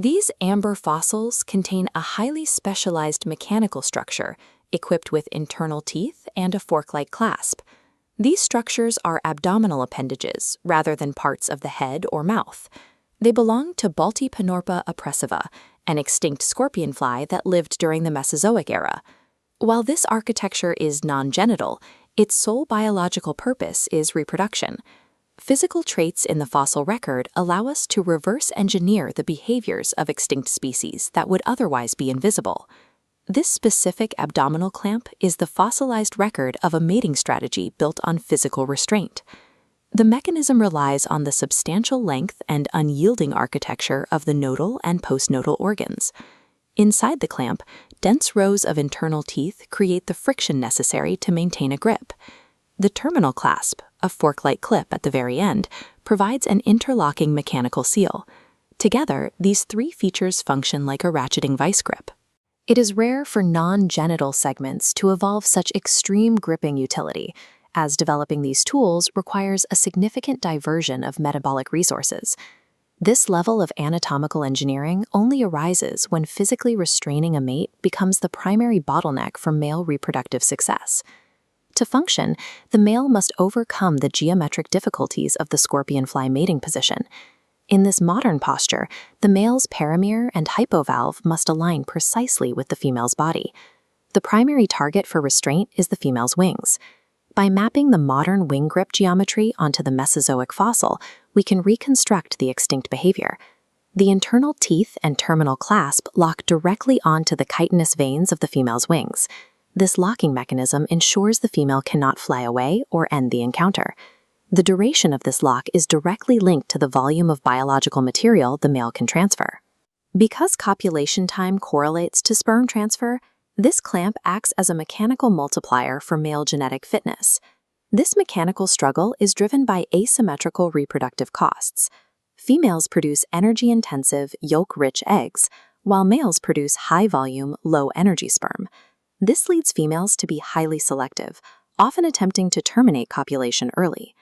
These amber fossils contain a highly specialized mechanical structure equipped with internal teeth and a fork-like clasp. These structures are abdominal appendages rather than parts of the head or mouth. They belong to Baltipanorpa oppressiva, an extinct scorpionfly that lived during the Mesozoic era. While this architecture is non-genital, its sole biological purpose is reproduction. Physical traits in the fossil record allow us to reverse engineer the behaviors of extinct species that would otherwise be invisible. This specific abdominal clamp is the fossilized record of a mating strategy built on physical restraint. The mechanism relies on the substantial length and unyielding architecture of the notal and postnotal organs. Inside the clamp, dense rows of internal teeth create the friction necessary to maintain a grip. The terminal clasp, a fork-like clip at the very end, provides an interlocking mechanical seal. Together, these three features function like a ratcheting vice grip. It is rare for non-genital segments to evolve such extreme gripping utility, as developing these tools requires a significant diversion of metabolic resources. This level of anatomical engineering only arises when physically restraining a mate becomes the primary bottleneck for male reproductive success. To function, the male must overcome the geometric difficulties of the scorpionfly mating position. In this modern posture, the male's perimere and hypovalve must align precisely with the female's body. The primary target for restraint is the female's wings. By mapping the modern wing grip geometry onto the Mesozoic fossil, we can reconstruct the extinct behavior. The internal teeth and terminal clasp lock directly onto the chitinous veins of the female's wings. This locking mechanism ensures the female cannot fly away or end the encounter. The duration of this lock is directly linked to the volume of biological material the male can transfer. Because copulation time correlates to sperm transfer, this clamp acts as a mechanical multiplier for male genetic fitness. This mechanical struggle is driven by asymmetrical reproductive costs. Females produce energy-intensive, yolk-rich eggs, while males produce high-volume, low-energy sperm. This leads females to be highly selective, often attempting to terminate copulation early.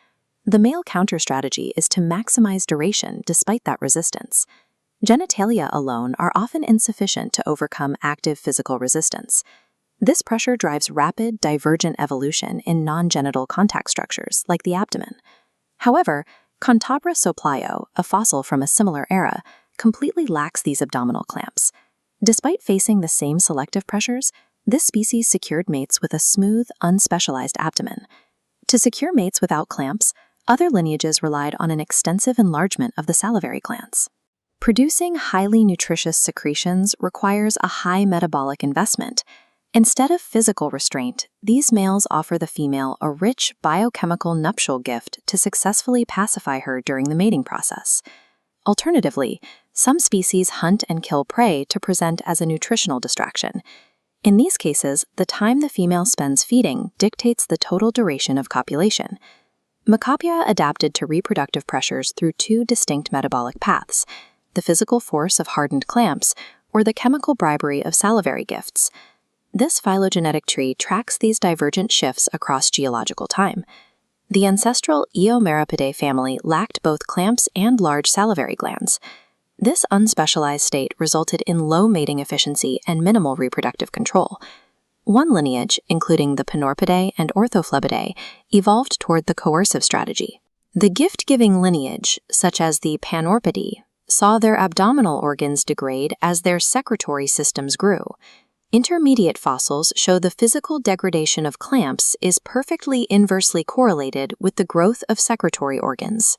The male counter-strategy is to maximize duration despite that resistance. Genitalia alone are often insufficient to overcome active physical resistance. This pressure drives rapid, divergent evolution in non-genital contact structures like the abdomen. However, Contabra soplayo, a fossil from a similar era, completely lacks these abdominal clamps. Despite facing the same selective pressures, this species secured mates with a smooth, unspecialized abdomen. To secure mates without clamps, other lineages relied on an extensive enlargement of the salivary glands. Producing highly nutritious secretions requires a high metabolic investment. Instead of physical restraint, these males offer the female a rich biochemical nuptial gift to successfully pacify her during the mating process. Alternatively, some species hunt and kill prey to present as a nutritional distraction. In these cases, the time the female spends feeding dictates the total duration of copulation. Mecoptera adapted to reproductive pressures through two distinct metabolic paths: the physical force of hardened clamps or the chemical bribery of salivary gifts. This phylogenetic tree tracks these divergent shifts across geological time. The ancestral Eomerapidae family lacked both clamps and large salivary glands. This unspecialized state resulted in low mating efficiency and minimal reproductive control. One lineage, including the Panorpidae and Orthophlebia, evolved toward the coercive strategy. The gift-giving lineage, such as the Panorpidae, saw their abdominal organs degrade as their secretory systems grew. Intermediate fossils show the physical degradation of clamps is perfectly inversely correlated with the growth of secretory organs.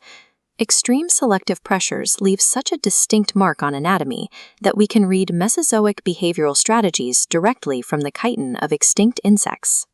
Extreme selective pressures leave such a distinct mark on anatomy that we can read Mesozoic behavioral strategies directly from the chitin of extinct insects.